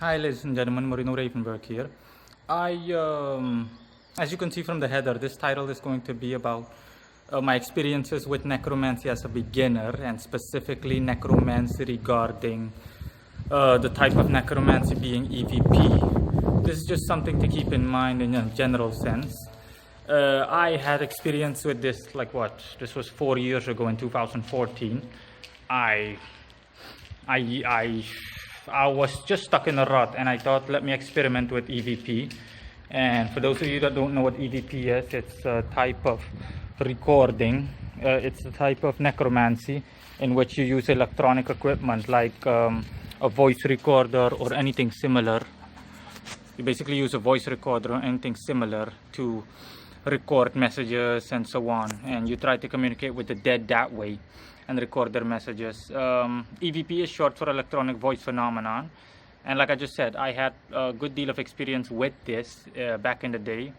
Hi, ladies and gentlemen, Moreno Ravenberg here. As you can see from the header, this title is going to be about my experiences with necromancy as a beginner, and specifically necromancy regarding the type of necromancy being E.V.P. This is just something to keep in mind in a general sense. I had experience with this, this was 4 years ago in 2014. I was just stuck in a rut, and I thought, let me experiment with E.V.P. And for those of you that don't know what E.V.P is, it's a type of recording. It's a type of necromancy in which you use electronic equipment like a voice recorder or anything similar. You basically use a voice recorder or anything similar to record messages and so on, and you try to communicate with the dead that way and record their messages. E.V.P is short for electronic voice phenomenon, and like I just said, I had a good deal of experience with this back in the day.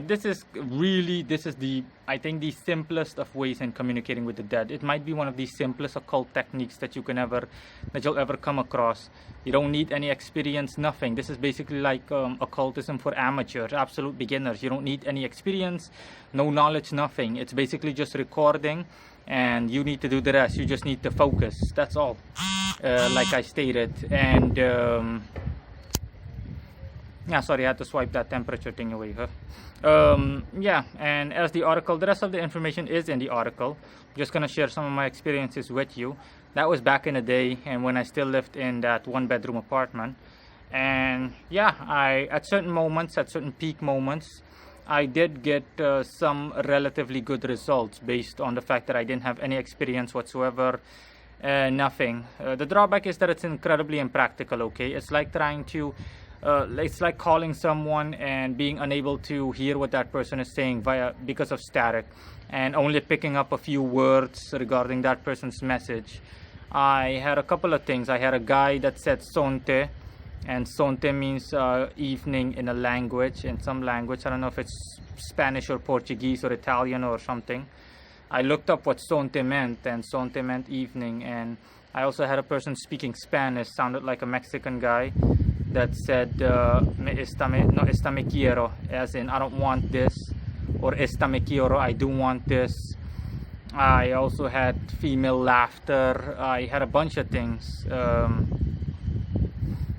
This is I think the simplest of ways in communicating with the dead. It might be one of the simplest occult techniques that you'll ever come across. You don't need any experience, nothing. This is basically like occultism for amateurs, absolute beginners. You don't need any experience, no knowledge, nothing. It's basically just recording, and you need to do the rest. You just need to focus. That's all. Like I stated, and yeah, sorry, I had to swipe that temperature thing away, huh? Yeah, and as the rest of the information is in the article. I'm just gonna share some of my experiences with you. That was back in the day, and when I still lived in that one-bedroom apartment. And yeah, at certain peak moments, I did get some relatively good results based on the fact that I didn't have any experience whatsoever. Nothing. The drawback is that it's incredibly impractical. Okay, it's like it's like calling someone and being unable to hear what that person is saying because of static, and only picking up a few words regarding that person's message. I had a couple of things. I had a guy that said sonte, and sonte means evening in a language, in some language. I don't know if it's Spanish or Portuguese or Italian or something. I looked up what sonte meant, and sonte meant evening. And I also had a person speaking Spanish, sounded like a Mexican guy, that said no esta me quiero, as in I don't want this, or esta me quiero, I do want this. I also had female laughter. I had a bunch of things.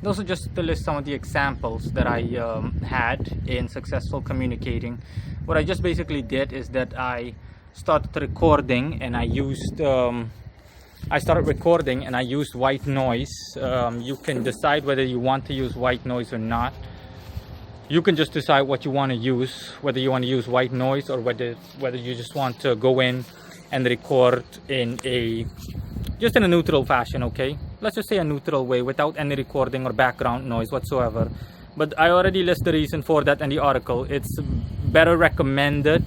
Those are just to list some of the examples that I had in successful communicating. What I just basically did is that I started recording, and I used white noise. You can decide whether you want to use white noise or not. You can just decide what you want to use, whether you want to use white noise or whether you just want to go in and record in a neutral fashion. Okay, let's just say a neutral way without any recording or background noise whatsoever. But I already list the reason for that in the article. It's better recommended.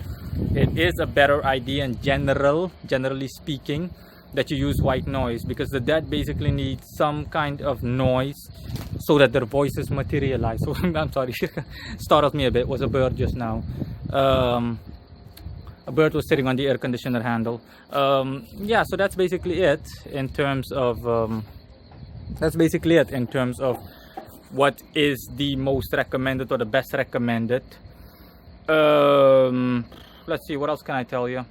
It is a better idea in generally speaking, that you use white noise, because the dead basically need some kind of noise so that their voices materialize. So I'm sorry, startled me a bit. It was a bird just now. A bird was sitting on the air conditioner handle. Yeah, so that's basically it in terms of what is the most recommended or the best recommended. Let's see, what else can I tell you?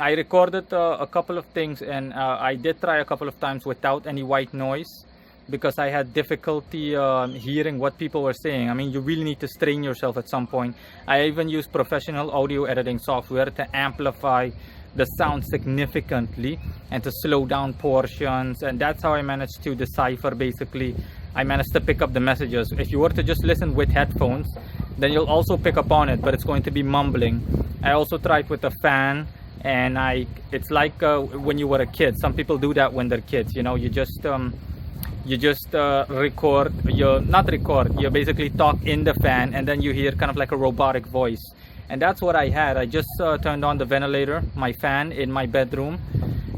I recorded a couple of things, and I did try a couple of times without any white noise, because I had difficulty hearing what people were saying. I mean, you really need to strain yourself at some point. I even used professional audio editing software to amplify the sound significantly and to slow down portions, and that's how I managed to decipher. Basically, I managed to pick up the messages. If you were to just listen with headphones, then you'll also pick up on it, but it's going to be mumbling. I also tried with a fan, and it's like when you were a kid. Some people do that when they're kids. You know, you basically talk in the fan, and then you hear kind of like a robotic voice. And that's what I had. I just turned on the ventilator, my fan in my bedroom,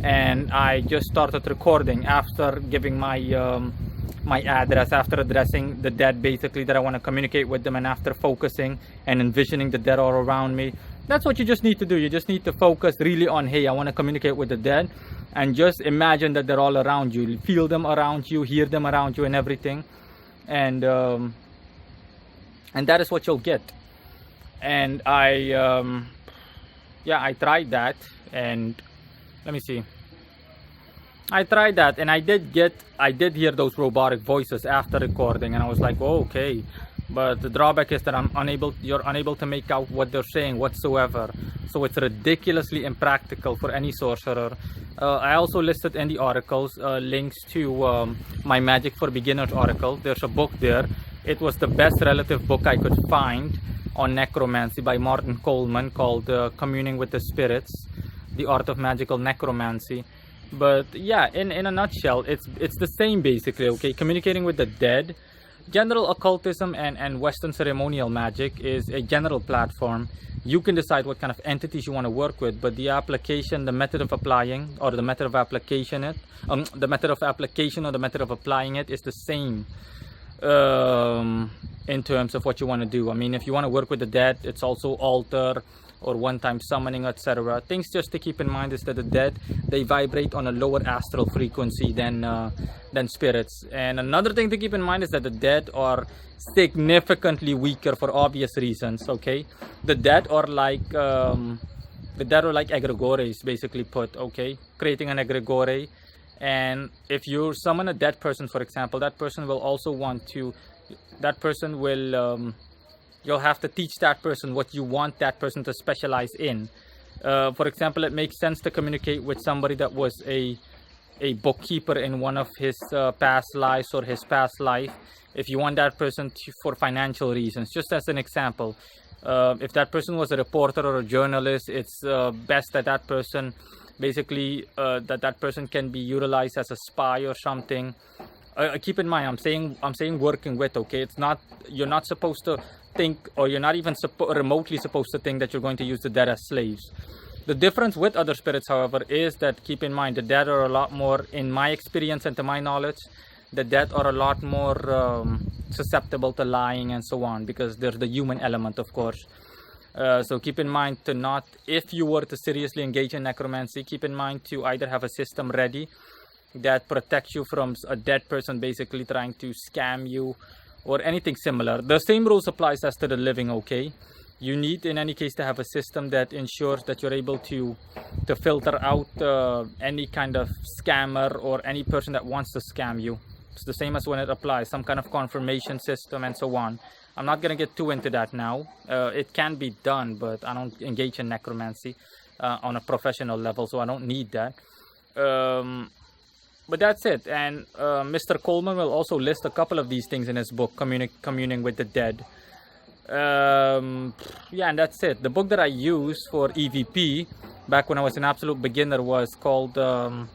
and I just started recording after giving my address, after addressing the dead basically, that I want to communicate with them, and after focusing and envisioning the dead all around me. That's what you just need to do. You just need to focus really on, hey, I want to communicate with the dead, and just imagine that they're all around you. Feel them around you, hear them around you, and everything. and that is what you'll get. And I tried that, and let me see. I tried that, and I did hear those robotic voices after recording, and I was like, oh, okay. But the drawback is that you're unable to make out what they're saying whatsoever. So it's ridiculously impractical for any sorcerer. I also listed in the articles links to my Magic for Beginners article. There's a book there. It was the best relative book I could find on necromancy by Martin Coleman, called Communing with the Spirits, The Art of Magical Necromancy. But yeah, in a nutshell, it's the same basically, okay? Communicating with the dead. General occultism and Western ceremonial magic is a general platform. You can decide what kind of entities you want to work with, but the application, the method of applying, or the method of application the method of application or the method of applying it is the same in terms of what you want to do. I mean, if you want to work with the dead, it's also altar or one-time summoning, etc. Things just to keep in mind is that the dead, they vibrate on a lower astral frequency than spirits. And another thing to keep in mind is that the dead are significantly weaker for obvious reasons. Okay, the dead are like egregores, basically put. Okay, creating an egregore, and if you summon a dead person, for example, that person will also want to. That person will. You'll have to teach that person what you want that person to specialize in. For example, it makes sense to communicate with somebody that was a bookkeeper in one of his past lives or his past life. If you want that person for financial reasons, just as an example, if that person was a reporter or a journalist, it's best that that person basically that person can be utilized as a spy or something. Keep in mind, I'm saying working with. Okay, it's not, you're not supposed to think, or you're not even remotely supposed to think that you're going to use the dead as slaves. The difference with other spirits, however, is that, keep in mind, the dead are a lot more, in my experience and to my knowledge, the dead are a lot more susceptible to lying and so on, because there's the human element, of course. So keep in mind to not, if you were to seriously engage in necromancy, keep in mind to either have a system ready that protects you from a dead person basically trying to scam you or anything similar. The same rules applies as to the living, okay? You need, in any case, to have a system that ensures that you're able to filter out any kind of scammer or any person that wants to scam you. It's the same as when it applies, some kind of confirmation system and so on. I'm not going to get too into that now. It can be done, but I don't engage in necromancy on a professional level, so I don't need that. But that's it. And Mr. Coleman will also list a couple of these things in his book, Communing with the Dead. Yeah, and that's it. The book that I used for E.V.P. back when I was an absolute beginner was called... what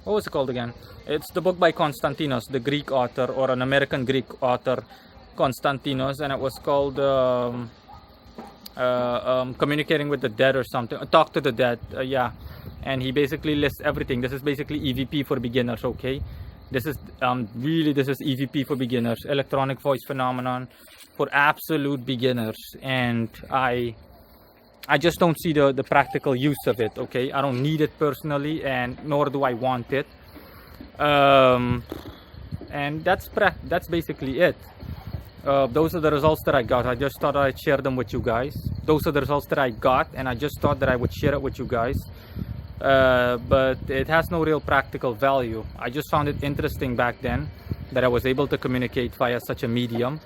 was it called again? It's the book by Konstantinos, the Greek author, or an American Greek author, Konstantinos, and it was called Communicating with the Dead or something. Talk to the Dead, yeah. And he basically lists everything. This is basically E.V.P. for beginners, okay? This is this is E.V.P. for beginners, electronic voice phenomenon for absolute beginners. And I just don't see the practical use of it, okay? I don't need it personally, and nor do I want it. And that's basically it. Those are the results that I got. I just thought I'd share them with you guys. Those are the results that I got, and I just thought that I would share it with you guys. But it has no real practical value. I just found it interesting back then that I was able to communicate via such a medium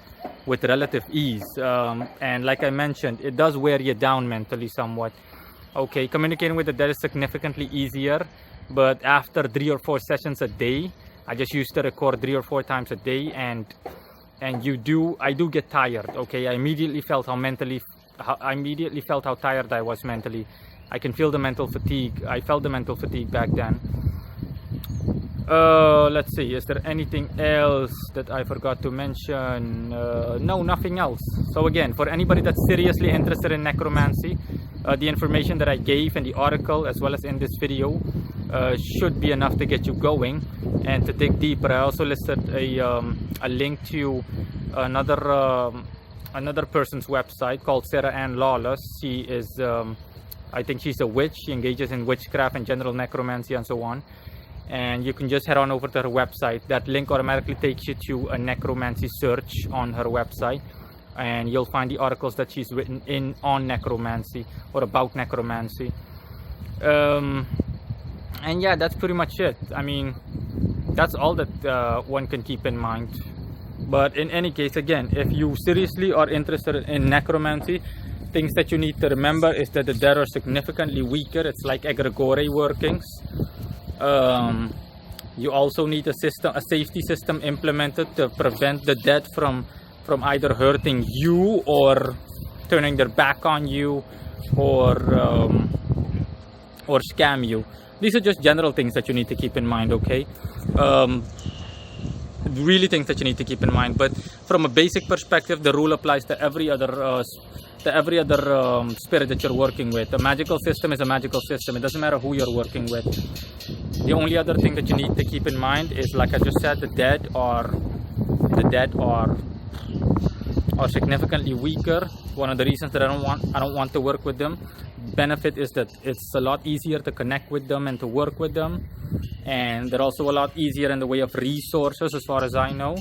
with relative ease. And like I mentioned, it does wear you down mentally somewhat. Okay, communicating with the dead is significantly easier, but after 3 or 4 sessions a day, I just used to record 3 or 4 times a day, and I do get tired. Okay, I immediately felt how tired I was mentally. I can feel the mental fatigue. I felt the mental fatigue back then. Let's see, is there anything else that I forgot to mention? No, nothing else. So again, for anybody that's seriously interested in necromancy, the information that I gave in the article as well as in this video should be enough to get you going. And to dig deeper, I also listed a link to another person's website called Sarah Ann Lawless. She is I think she's a witch. She engages in witchcraft and general necromancy and so on. and you can just head on over to her website. That link automatically takes you to a necromancy search on her website, and you'll find the articles that she's written on necromancy or about necromancy. And yeah, that's pretty much it. I mean, that's all that one can keep in mind. But in any case, again, if you seriously are interested in necromancy, things that you need to remember is that the dead are significantly weaker. It's like egregore workings. You also need a safety system implemented to prevent the dead from either hurting you or turning their back on you or scam you. These are just general things that you need to keep in mind, okay? Really things that you need to keep in mind. But from a basic perspective, the rule applies to every other spirit that you're working with. A magical system is a magical system. It doesn't matter who you're working with. The only other thing that you need to keep in mind is, like I just said, the dead are significantly weaker. One of the reasons that I don't want to work with them. Benefit is that it's a lot easier to connect with them and to work with them, and they're also a lot easier in the way of resources, as far as I know.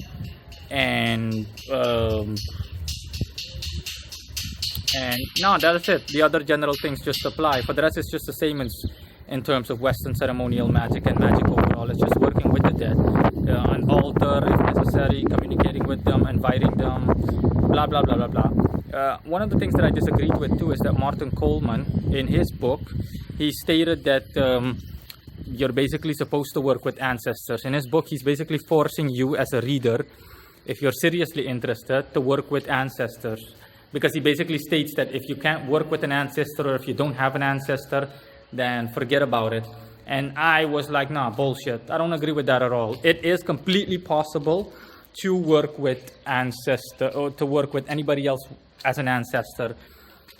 And no, that's it. The other general things just apply. For the rest, it's just the same as in terms of Western ceremonial magic and magic overall. It's just working with the dead, an altar if necessary, communicating with them, inviting them, blah blah blah blah blah. One of the things that I disagreed with too is that Martin Coleman, in his book, he stated that you're basically supposed to work with ancestors. In his book, he's basically forcing you as a reader, if you're seriously interested, to work with ancestors. Because he basically states that if you can't work with an ancestor, or if you don't have an ancestor, then forget about it. And I was like, nah, bullshit. I don't agree with that at all. It is completely possible to work with ancestor, or to work with anybody else as an ancestor.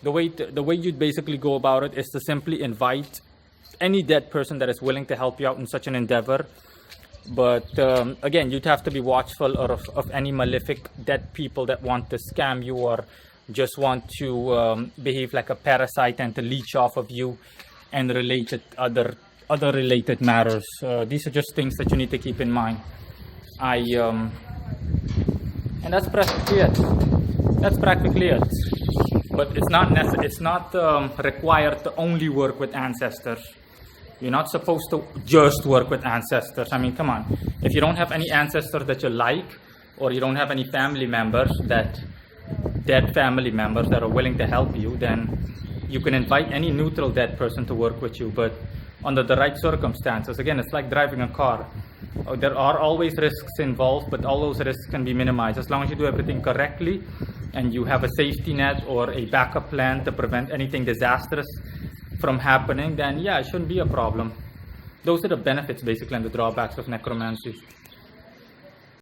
The way you'd basically go about it is to simply invite any dead person that is willing to help you out in such an endeavor. But again, you'd have to be watchful of any malefic dead people that want to scam you or just want to behave like a parasite and to leech off of you and related other related matters. These are just things that you need to keep in mind. And that's practically it. That's practically it. But it's not required to only work with ancestors. You're not supposed to just work with ancestors. I mean, come on. If you don't have any ancestor that you like, or you don't have any family members dead family members that are willing to help you, then you can invite any neutral dead person to work with you, but under the right circumstances. Again, it's like driving a car. There are always risks involved, but all those risks can be minimized as long as you do everything correctly and you have a safety net or a backup plan to prevent anything disastrous from happening. Then yeah, it shouldn't be a problem. Those are the benefits basically and the drawbacks of necromancy.